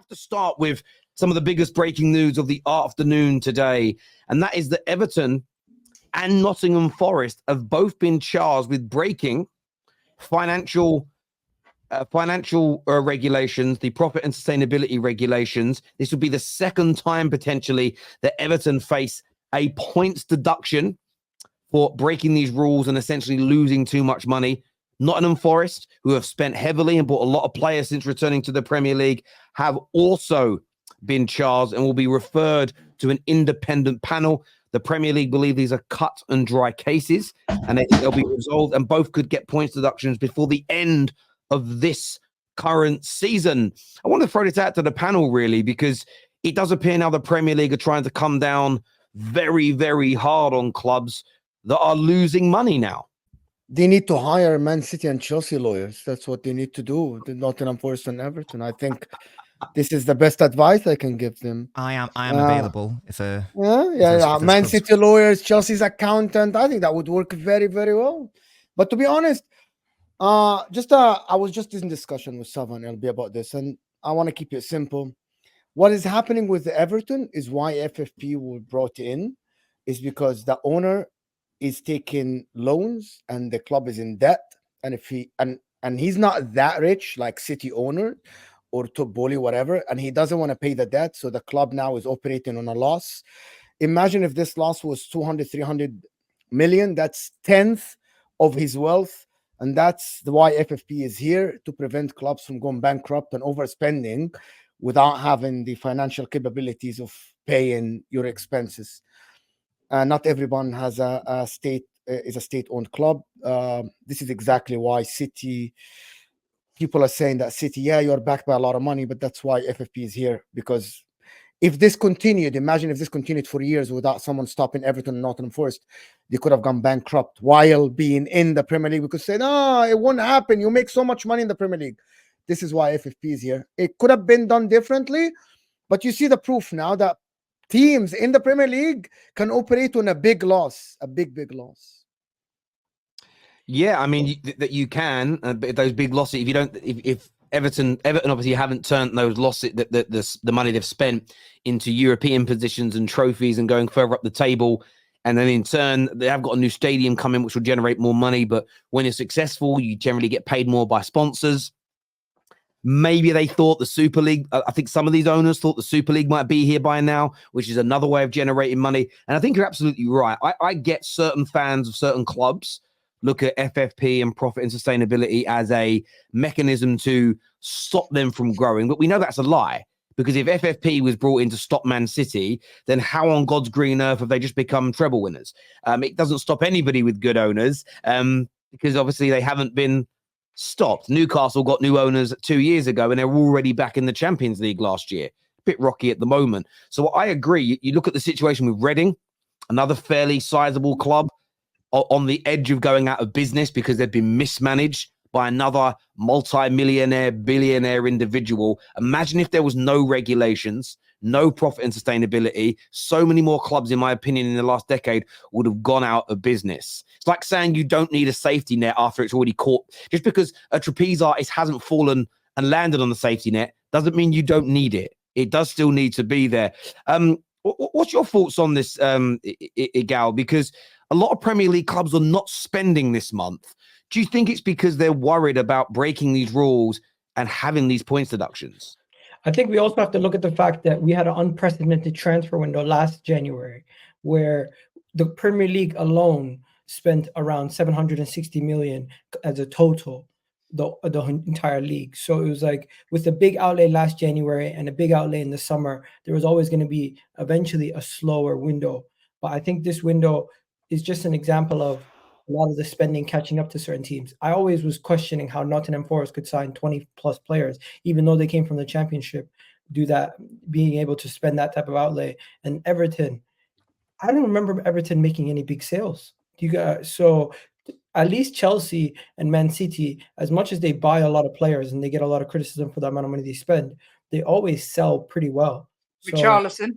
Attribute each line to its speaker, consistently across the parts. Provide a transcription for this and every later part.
Speaker 1: have to start with some of the biggest breaking news of the afternoon today, and that is that Everton and Nottingham Forest have both been charged with breaking financial regulations, the profit and sustainability regulations. This would be the second time potentially that Everton face a points deduction for breaking these rules and essentially losing too much money. Nottingham Forest, who have spent heavily and bought a lot of players since returning to the Premier League, have also been charged and will be referred to an independent panel. The Premier League believe these are cut and dry cases, and they think they'll be resolved, and both could get points deductions before the end of this current season. I want to throw this out to the panel, really, because it does appear now the Premier League are trying to come down very, very hard on clubs that are losing money now.
Speaker 2: They need to hire Man City and Chelsea lawyers. That's what they need to do. The Nottingham Forest and Everton. I think this is the best advice I can give them.
Speaker 3: I am available.
Speaker 2: Man City lawyers, Chelsea's accountant. I think that would work very, very well. But to be honest, I was just in discussion with Savan LB about this, and I want to keep it simple. What is happening with the Everton is why FFP were brought in, is because the owner is taking loans and the club is in debt, and if he and he's not that rich like City owner or Toboli, whatever, and he doesn't want to pay the debt, so the club now is operating on a loss. Imagine if this loss was 200-300 million. That's 10th of his wealth, and that's why FFP is here, to prevent clubs from going bankrupt and overspending without having the financial capabilities of paying your expenses. Not everyone has a state-owned club. This is exactly why City, people are saying that City, you're backed by a lot of money, but that's why FFP is here. Because if this continued, imagine if this continued for years without someone stopping Everton and Nottingham Forest, they could have gone bankrupt while being in the Premier League. We could say, no, it won't happen. You make so much money in the Premier League. This is why FFP is here. It could have been done differently, but you see the proof now that teams in the Premier League can operate on a big loss, a big loss.
Speaker 1: Yeah, I mean that you can, but those big losses. If you don't, if Everton obviously haven't turned those losses, the money they've spent into European positions and trophies and going further up the table, and then in turn they have got a new stadium coming which will generate more money. But when you're successful, you generally get paid more by sponsors. Maybe they thought the Super League, I think some of these owners thought the Super League might be here by now, which is another way of generating money. And I think you're absolutely right. I get certain fans of certain clubs look at FFP and profit and sustainability as a mechanism to stop them from growing. But we know that's a lie, because if FFP was brought in to stop Man City, then how on God's green earth have they just become treble winners? It doesn't stop anybody with good owners, because obviously they haven't been stopped. Newcastle got new owners 2 years ago and they're already back in the Champions League last year. Bit rocky at the moment. So I agree. You look at the situation with Reading, another fairly sizable club on the edge of going out of business because they've been mismanaged by another multi-millionaire, billionaire individual. Imagine if there was no regulations, no profit and sustainability. So many more clubs, in my opinion, in the last decade would have gone out of business. It's like saying you don't need a safety net after it's already caught. Just because a trapeze artist hasn't fallen and landed on the safety net doesn't mean you don't need it. It does still need to be there. What's your thoughts on this, Igal? Because a lot of Premier League clubs are not spending this month. Do you think it's because they're worried about breaking these rules and having these points deductions?
Speaker 4: I think we also have to look at the fact that we had an unprecedented transfer window last January, where the Premier League alone spent around 760 million as a total, the entire league. So it was like, with the big outlay last January and a big outlay in the summer, there was always going to be eventually a slower window. But I think this window is just an example of a lot of the spending catching up to certain teams. I always was questioning how Nottingham Forest could sign 20 plus players, even though they came from the Championship, do that, being able to spend that type of outlay. And Everton, I don't remember Everton making any big sales. So at least Chelsea and Man City, as much as they buy a lot of players and they get a lot of criticism for the amount of money they spend, they always sell pretty well.
Speaker 5: Richarlison.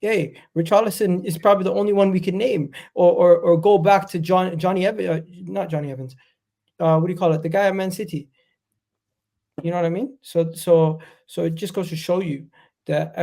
Speaker 4: Hey, Richarlison is probably the only one we can name, or go back to Johnny Evans, not Johnny Evans. What do you call it? The guy at Man City. You know what I mean? So it just goes to show you that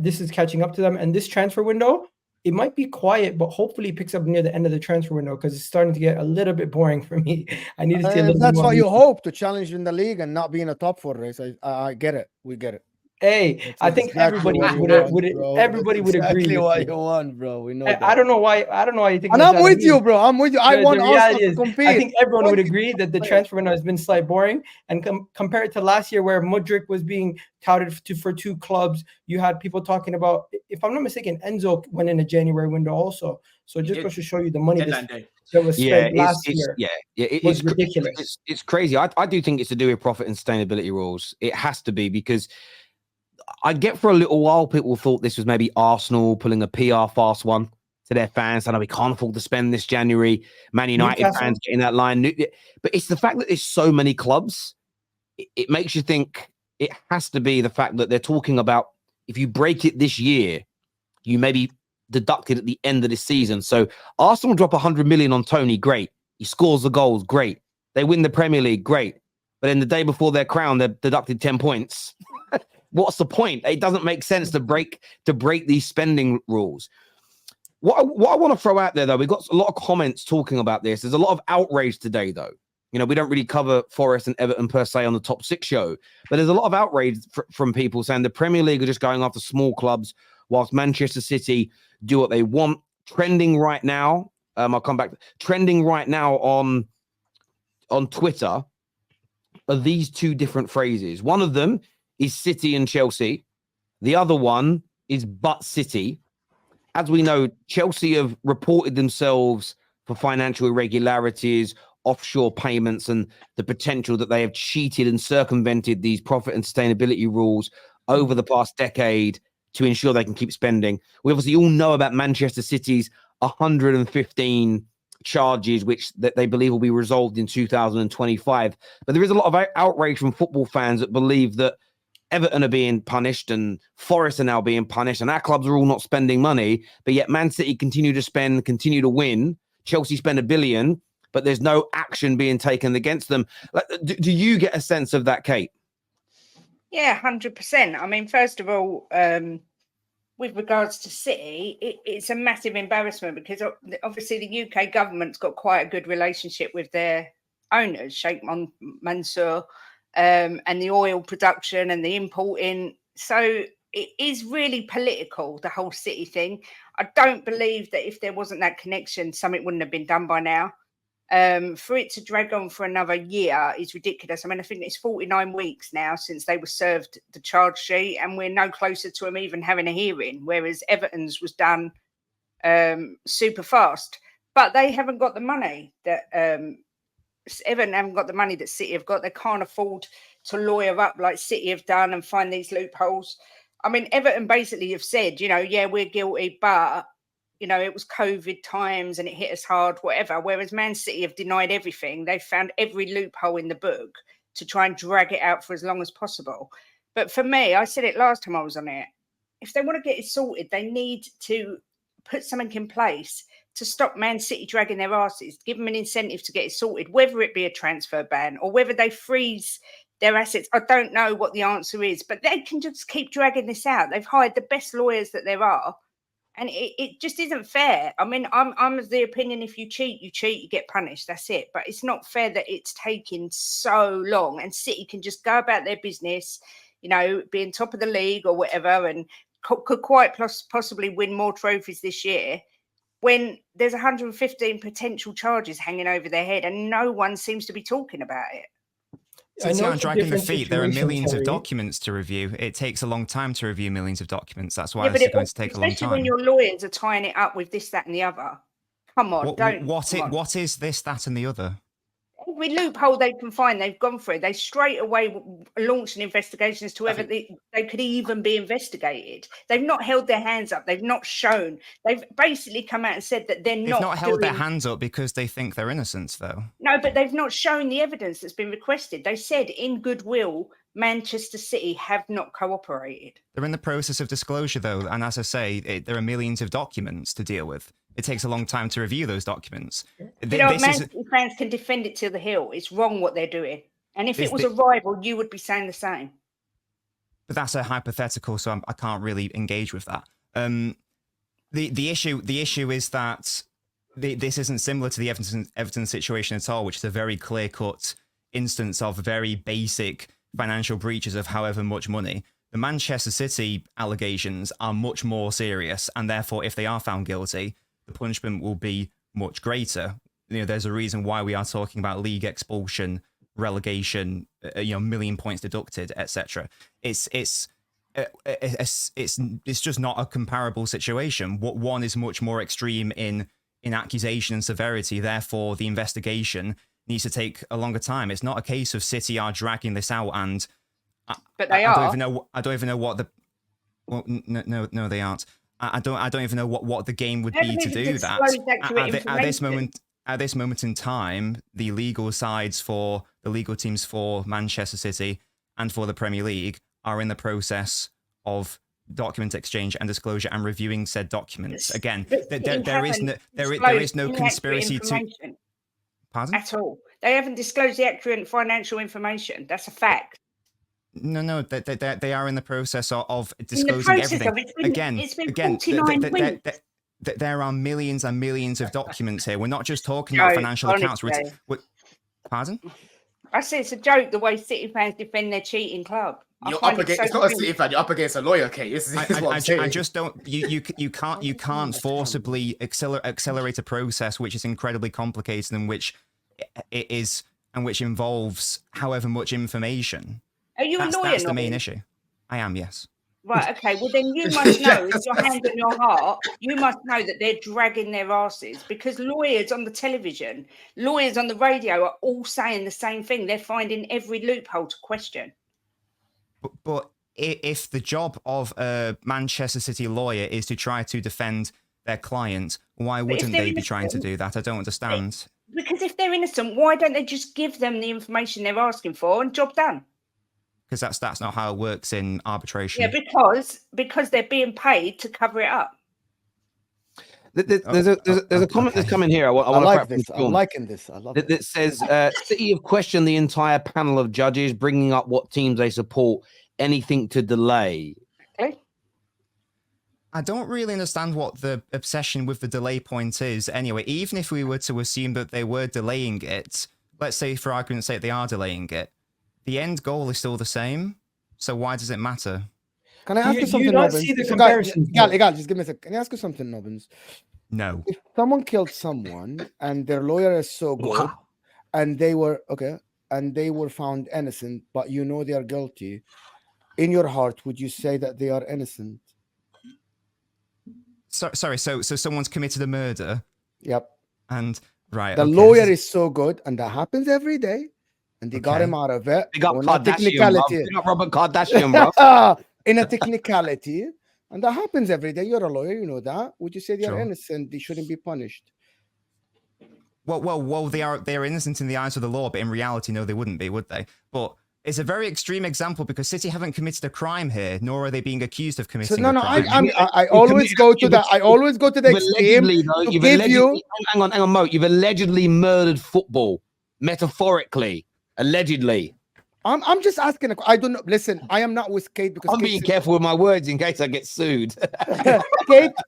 Speaker 4: this is catching up to them, and this transfer window, it might be quiet, but hopefully it picks up near the end of the transfer window because it's starting to get a little bit boring for me. I need to see a little bit
Speaker 2: that's
Speaker 4: more
Speaker 2: what you hope, to challenge in the league and not be in a top 4 race. I get it. We get it.
Speaker 4: Hey,
Speaker 2: That's
Speaker 4: I think
Speaker 2: exactly
Speaker 4: everybody
Speaker 2: what you
Speaker 4: would
Speaker 2: want,
Speaker 4: would
Speaker 2: bro.
Speaker 4: everybody
Speaker 2: That's
Speaker 4: would agree
Speaker 2: exactly
Speaker 4: with
Speaker 2: what
Speaker 4: me.
Speaker 2: you want, bro. We know that.
Speaker 4: I don't know why you think
Speaker 2: And
Speaker 4: that,
Speaker 2: I'm with you, bro. I'm with you. I want
Speaker 4: the
Speaker 2: Arsenal
Speaker 4: reality
Speaker 2: to
Speaker 4: is,
Speaker 2: compete.
Speaker 4: I think everyone would
Speaker 2: What-
Speaker 4: agree that the transfer window has been slightly boring. And compared to last year, where Mudryk was being touted for 2 clubs, you had people talking about, if I'm not mistaken, Enzo went in a January window also. So it just goes to show you the money that was spent last year.
Speaker 1: It's
Speaker 4: ridiculous.
Speaker 1: It's crazy. I do think it's to do with profit and sustainability rules. It has to be, because I get for a little while people thought this was maybe Arsenal pulling a PR fast one to their fans. I know we can't afford to spend this January. Man United
Speaker 4: Newcastle
Speaker 1: fans getting that line. But it's the fact that there's so many clubs. It makes you think it has to be the fact that they're talking about, if you break it this year, you may be deducted at the end of this season. So Arsenal drop 100 million on Tony, great. He scores the goals, great. They win the Premier League, great. But then the day before their crown, they're deducted 10 points. What's the point? It doesn't make sense to break these spending rules. What I want to throw out there, though, we've got a lot of comments talking about this. There's a lot of outrage today, though. You know, we don't really cover Forest and Everton per se on the Top 6 show, but there's a lot of outrage from people saying the Premier League are just going after small clubs, whilst Manchester City do what they want. Trending right now, I'll come back. Trending right now on Twitter are these 2 different phrases. One of them is City and Chelsea. The other one is but City. As we know, Chelsea have reported themselves for financial irregularities, offshore payments, and the potential that they have cheated and circumvented these profit and sustainability rules over the past decade to ensure they can keep spending. We obviously all know about Manchester City's 115 charges, which that they believe will be resolved in 2025. But there is a lot of outrage from football fans that believe that Everton are being punished and Forest are now being punished, and our clubs are all not spending money, but yet Man City continue to spend, continue to win. Chelsea spend $1 billion, but there's no action being taken against them. Do you get a sense of that, Kate?
Speaker 3: Yeah, 100%. I mean, first of all, with regards to City, it's a massive embarrassment because obviously the UK government's got quite a good relationship with their owners, Sheikh Mansour, and the oil production and the importing. So it is really political, the whole City thing. I don't believe that if there wasn't that connection, something wouldn't have been done by now. For it to drag on for another year is ridiculous. I mean, I think it's 49 weeks now since they were served the charge sheet, and we're no closer to them even having a hearing, whereas Everton's was done super fast. But they haven't got the money that Everton haven't got the money that City have got. They can't afford to lawyer up like City have done and find these loopholes. I mean, Everton basically have said, you know, yeah, we're guilty, but, you know, it was COVID times and it hit us hard, whatever. Whereas Man City have denied everything. They've found every loophole in the book to try and drag it out for as long as possible. But for me, I said it last time I was on it, if they want to get it sorted, they need to put something in place to stop Man City dragging their asses, give them an incentive to get it sorted, whether it be a transfer ban or whether they freeze their assets. I don't know what the answer is, but they can just keep dragging this out. They've hired the best lawyers that there are, and it just isn't fair. I mean, I'm of the opinion if you cheat, you get punished. That's it. But it's not fair that it's taking so long, and City can just go about their business, you know, being top of the league or whatever, and could quite possibly win more trophies this year, when there's 115 potential charges hanging over their head and no one seems to be talking about it.
Speaker 5: City aren't dragging their feet. There are millions of documents to review. It takes a long time to review millions of documents. That's why it's going to take a long time.
Speaker 3: Especially when your lawyers are tying it up with this, that, and the other. Come on,
Speaker 5: What is this, that, and the other?
Speaker 3: Every loophole they can find, they've gone through. They straight away launched an investigation as to whether they could even be investigated. They've not held their hands up. They've not shown. They've basically come out and said that they've not
Speaker 5: held their hands up because they think they're innocent, though.
Speaker 3: No, but they've not shown the evidence that's been requested. They said in goodwill, Manchester City have not cooperated.
Speaker 5: They're in the process of disclosure, though, and as I say, there are millions of documents to deal with. It takes a long time to review those documents.
Speaker 3: You know, Man City fans can defend it to the hill. It's wrong what they're doing. And if it was a rival, you would be saying the same.
Speaker 5: But that's a hypothetical, so I can't really engage with that. The issue is that this isn't similar to the Everton situation at all, which is a very clear-cut instance of very basic financial breaches of however much money. The Manchester City allegations are much more serious, and therefore, if they are found guilty, the punishment will be much greater. There's a reason why we are talking about league expulsion, relegation, million points deducted, etc. It's just not a comparable situation. What one is much more extreme in accusation and severity. Therefore, the investigation needs to take a longer time. It's not a case of City are dragging this out and.
Speaker 3: But they are.
Speaker 5: I don't even know what the. Well, no, they aren't. I don't even know what the game would be to do that. At this moment in time, the legal teams for Manchester City and for the Premier League are in the process of document exchange and disclosure and reviewing said documents. Again, there is no conspiracy to. Pardon?
Speaker 3: At all. They haven't disclosed the accurate financial information. That's a fact.
Speaker 5: No, they are in the process of disclosing everything.
Speaker 3: It's been 49 weeks.
Speaker 5: There are millions and millions of documents here. We're not just talking about financial accounts. Pardon?
Speaker 3: I say it's a joke the way City fans defend their cheating club.
Speaker 6: It's not a City fan. You're up against a lawyer, Kate.
Speaker 5: I just don't. You can't forcibly accelerate a process which is incredibly complicated and which involves however much information.
Speaker 3: Are you a lawyer?
Speaker 5: That's the main issue. I am, yes.
Speaker 3: Right, okay. Well, then you must know, with your hand on your heart, you must know that they're dragging their asses because lawyers on the television, lawyers on the radio are all saying the same thing. They're finding every loophole to question.
Speaker 5: But if the job of a Manchester City lawyer is to try to defend their client, why wouldn't they be trying to do that? I don't understand.
Speaker 3: Because if they're innocent, why don't they just give them the information they're asking for and job done?
Speaker 5: Because that's not how it works in arbitration.
Speaker 3: Yeah, because they're being paid to cover it up.
Speaker 1: There's a comment that's coming here. I
Speaker 2: like this. I'm liking this. I love it.
Speaker 1: That says City have questioned the entire panel of judges, bringing up what teams they support. Anything to delay.
Speaker 3: Okay.
Speaker 5: I don't really understand what the obsession with the delay point is. Anyway, even if we were to assume that they were delaying it, let's say for argument's sake they are delaying it. The end goal is still the same, so why does it matter?
Speaker 2: Can I ask you something,
Speaker 4: Nobbins? See the comparison.
Speaker 2: Just give me a second. Can I ask you something, Nobbins?
Speaker 5: No.
Speaker 2: If someone killed someone and their lawyer is so good, and they were found innocent, but they are guilty, in your heart, would you say that they are innocent?
Speaker 5: Sorry. So someone's committed a murder.
Speaker 2: Yep.
Speaker 5: And right.
Speaker 2: The lawyer is so good, and that happens every day. And they got him out of it.
Speaker 1: They got technicality. They got Robert Kardashian, bro.
Speaker 2: In a technicality. And that happens every day. You're a lawyer, you know that. Would you say they are innocent? They shouldn't be punished.
Speaker 5: Well, they are innocent in the eyes of the law, but in reality, no, they wouldn't be, would they? But it's a very extreme example because City haven't committed a crime here, nor are they being accused of committing a crime.
Speaker 2: I always go to that. I always go to the extreme to give you.
Speaker 1: Hang on, Mo. You've allegedly murdered football, metaphorically. Allegedly.
Speaker 2: I'm just asking. I don't know. Listen, I am not with Kate because
Speaker 1: I'm being careful with my words in case I get sued.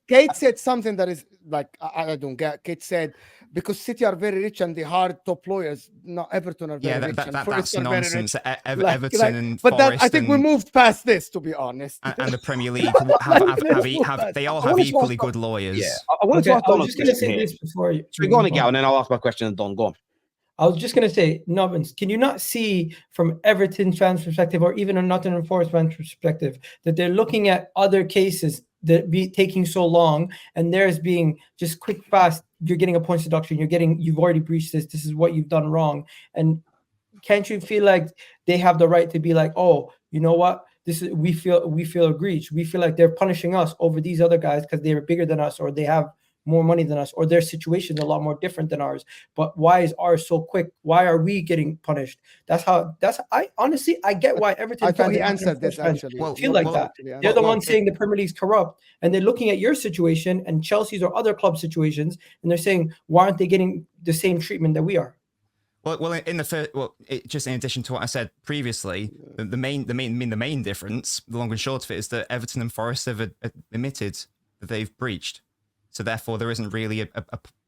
Speaker 2: Kate said something that is like I don't get. Kate said because City are very rich and the hard top lawyers. Not Everton are very rich.
Speaker 5: That's nonsense. Everton and
Speaker 2: but I think we moved past this, to be honest.
Speaker 5: And the Premier League they all have equally good lawyers.
Speaker 1: Yeah, I wanted to ask Don.
Speaker 4: I was just going to say this before you.
Speaker 1: Go on, and then I'll ask my question. And Don, go on.
Speaker 4: I was just going to say, Nobbins, can you not see from Everton fans' perspective or even a Nottingham Forest fans' perspective that they're looking at other cases that be taking so long and theirs being just quick, fast, you're getting a points deduction, you've already breached this is what you've done wrong. And can't you feel like they have the right to be like, oh, you know what? We feel aggrieved. We feel like they're punishing us over these other guys because they're bigger than us or they have more money than us, or their situation is a lot more different than ours. But why is ours so quick? Why are we getting punished? I honestly get why Everton.
Speaker 2: I thought he answered this actually.
Speaker 4: Feel like that. They're the ones saying the Premier League's corrupt, and they're looking at your situation and Chelsea's or other club situations, and they're saying, why aren't they getting the same treatment that we are?
Speaker 5: Well, in the first, just in addition to what I said previously, the main difference, the long and short of it, is that Everton and Forest have admitted that they've breached. So therefore, there isn't really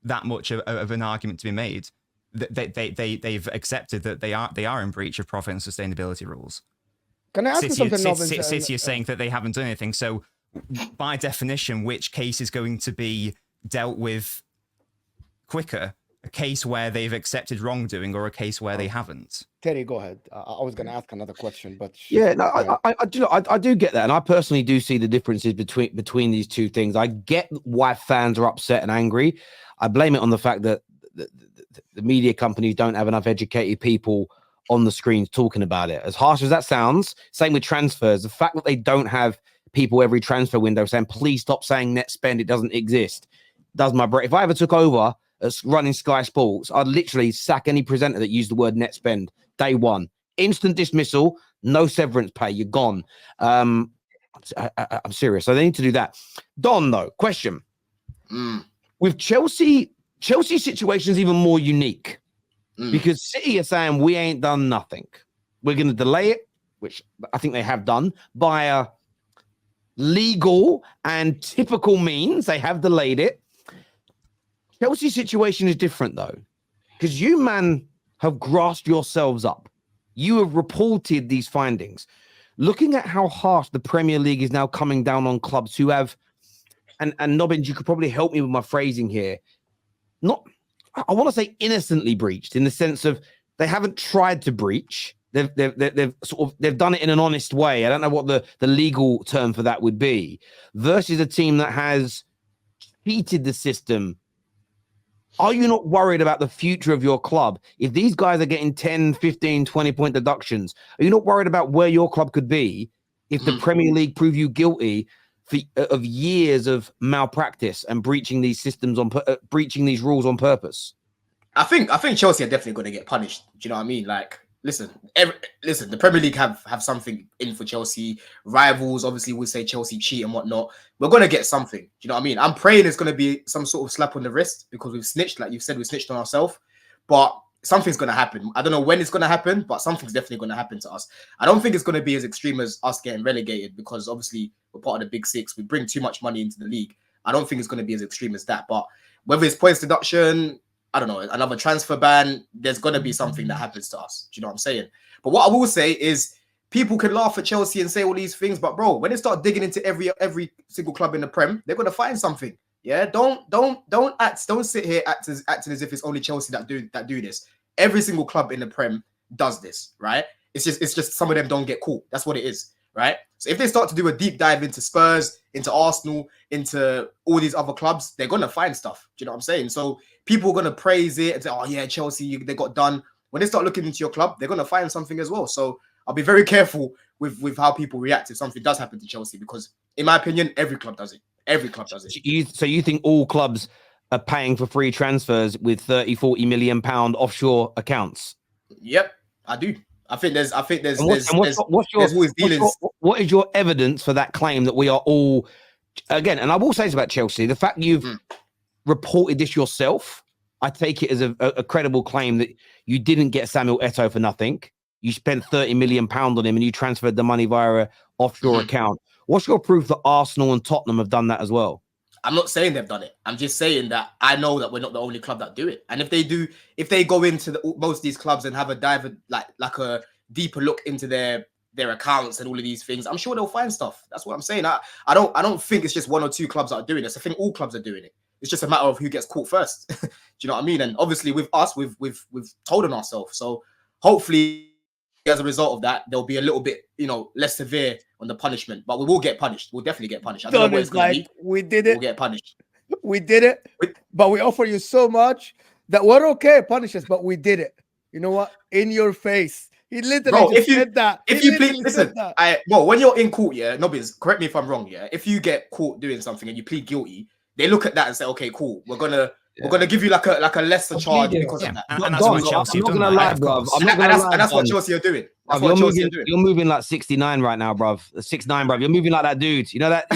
Speaker 5: that much of an argument to be made. They've accepted that they are in breach of profit and sustainability rules.
Speaker 2: Can I ask you something, Robin?
Speaker 5: City is saying that they haven't done anything. So by definition, which case is going to be dealt with quicker? A case where they've accepted wrongdoing or a case where they haven't?
Speaker 2: Terry, go ahead. I was going to ask another question, but
Speaker 1: yeah, no, I do get that, and I personally do see the differences between these two things. I get why fans are upset and angry. I blame it on the fact that the media companies don't have enough educated people on the screens talking about it. As harsh as that sounds, same with transfers. The fact that they don't have people every transfer window saying, please stop saying net spend, it doesn't exist, does my brain. If I ever took over as running Sky Sports, I'd literally sack any presenter that used the word net spend day one. Instant dismissal, no severance pay, you're gone. I'm serious. So they need to do that. Don, though, question. With Chelsea situation is even more unique because City are saying we ain't done nothing. We're going to delay it, which I think they have done by a legal and typical means. They have delayed it. Chelsea's situation is different, though, because you, man, have grasped yourselves up. You have reported these findings. Looking at how harsh the Premier League is now coming down on clubs who have, and Nobbins, you could probably help me with my phrasing here, I want to say innocently breached, in the sense of they haven't tried to breach. They've done it in an honest way. I don't know what the legal term for that would be, versus a team that has cheated the system. Are you not worried about the future of your club? If these guys are getting 10, 15, 20-point deductions, are you not worried about where your club could be if the Premier League prove you guilty of years of malpractice and breaching these systems breaching these rules on purpose?
Speaker 6: I think Chelsea are definitely going to get punished. Do you know what I mean? Like, listen, the Premier League have something in for Chelsea. Rivals obviously will say Chelsea cheat and whatnot. We're going to get something. Do you know what I mean? I'm praying it's going to be some sort of slap on the wrist because we've snitched, like you said, we snitched on ourselves. But something's going to happen. I don't know when it's going to happen, but something's definitely going to happen to us. I don't think it's going to be as extreme as us getting relegated because obviously we're part of the Big Six. We bring too much money into the league. I don't think it's going to be as extreme as that. But whether it's points deduction, I don't know, another transfer ban, there's going to be something that happens to us. Do you know what I'm saying? But what I will say is people can laugh at Chelsea and say all these things, but bro, when they start digging into every single club in the Prem, they're going to find something. Yeah, don't sit here acting as if it's only Chelsea that do this. Every single club in the Prem does this, right? It's just some of them don't get caught. That's what it is, right? So if they start to do a deep dive into Spurs, into Arsenal, into all these other clubs, they're going to find stuff. Do you know what I'm saying? So people are going to praise it and say, oh yeah, Chelsea, they got done. When they start looking into your club, they're going to find something as well. So I'll be very careful with how people react if something does happen to Chelsea, because in my opinion, every club does it. Every club does it.
Speaker 1: So you think all clubs are paying for free transfers with 30, 40 million pound offshore accounts?
Speaker 6: Yep, I do. I think there's
Speaker 1: what is your evidence for that claim that we are all, again, and I will say this about Chelsea, the fact you've reported this yourself, I take it as a credible claim that you didn't get Samuel Eto'o for nothing. You spent 30 million pound on him and you transferred the money via an offshore account. What's your proof that Arsenal and Tottenham have done that as well?
Speaker 6: I'm not saying they've done it. I'm just saying that I know that we're not the only club that do it. And if they go into most of these clubs and have a dive, like a deeper look into their accounts and all of these things, I'm sure they'll find stuff. That's what I'm saying. I don't think it's just one or two clubs that are doing this. I think all clubs are doing it. It's just a matter of who gets caught first. Do you know what I mean? And obviously with us, we've told on ourselves. So hopefully as a result of that, there'll be a little bit, less severe on the punishment. But we will get punished. We'll definitely get punished. I don't know what it's going to be.
Speaker 2: We did it.
Speaker 6: We'll get punished.
Speaker 2: We did it. But we offer you so much that we're okay. Punish us, but we did it. You know what? In your face. He literally said that.
Speaker 6: If you plead, listen, when you're in court, yeah, Nobbins, correct me if I'm wrong, yeah. If you get caught doing something and you plead guilty, they look at that and say, okay, cool, we're gonna give you like a lesser charge because of that.
Speaker 5: And that's what Chelsea have done.
Speaker 6: And that's what Chelsea are doing. That's what Chelsea are doing.
Speaker 1: You're moving like 69 right now, bruv. 6'9", bruv. You're moving like that dude. You know that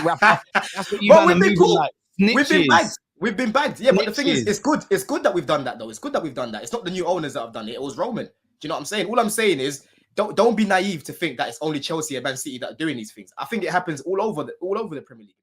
Speaker 1: rapper? That's what you've been moving like.
Speaker 6: We've been bagged. We've been bagged. Yeah, but the
Speaker 1: Next
Speaker 6: thing is,
Speaker 1: year's.
Speaker 6: it's good. It's good that we've done that, though. It's good that we've done that. It's not the new owners that have done it. It was Roman. Do you know what I'm saying? All I'm saying is, don't be naive to think that it's only Chelsea and Man City that are doing these things. I think it happens all over the Premier League.